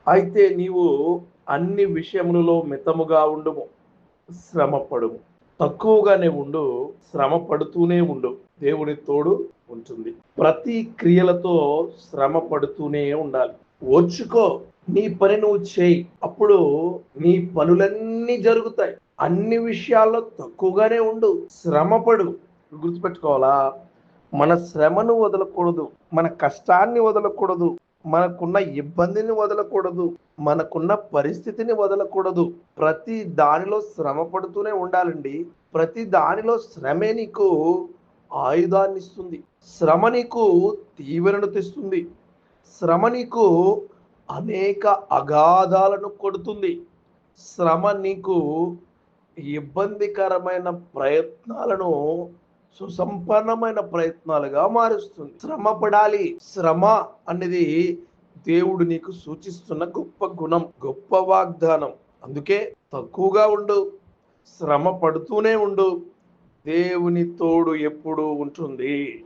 అయితే నీవు అన్ని విషయములలో మితముగా ఉండుము, శ్రమపడుము. తక్కువగానే ఉండు, శ్రమ పడుతూనే ఉండు. దేవుని తోడు ఉంటుంది. ప్రతి క్రియలతో శ్రమ పడుతూనే ఉండాలి. ఓర్చుకో, నీ పని నువ్వు చేయి, అప్పుడు నీ పనులన్నీ జరుగుతాయి. అన్ని విషయాల్లో తక్కువగానే ఉండు, శ్రమపడు. గుర్తుపెట్టుకోవాలా, మన శ్రమను వదలకూడదు, మన కష్టాన్ని వదలకూడదు, మనకున్న ఇబ్బందిని వదలకూడదు, మనకున్న పరిస్థితిని వదలకూడదు. ప్రతి దానిలో శ్రమ పడుతూనే ఉండాలండి. ప్రతి దానిలో శ్రమే నీకు ఆయుధాన్ని ఇస్తుంది. శ్రమ నీకు తీవ్రను తెస్తుంది. శ్రమ నీకు అనేక అగాధాలను కొడుతుంది. శ్రమ నీకు ఇబ్బందికరమైన ప్రయత్నాలను సుసంపన్నమైన ప్రయత్నాలుగా మారుస్తుంది. శ్రమ పడాలి. శ్రమ అనేది దేవుడు నీకు సూచిస్తున్న గొప్ప గుణం, గొప్ప వాగ్దానం. అందుకే తక్కువగా ఉండు, శ్రమ పడుతూనే ఉండు. దేవుని తోడు ఎప్పుడూ ఉంటుంది.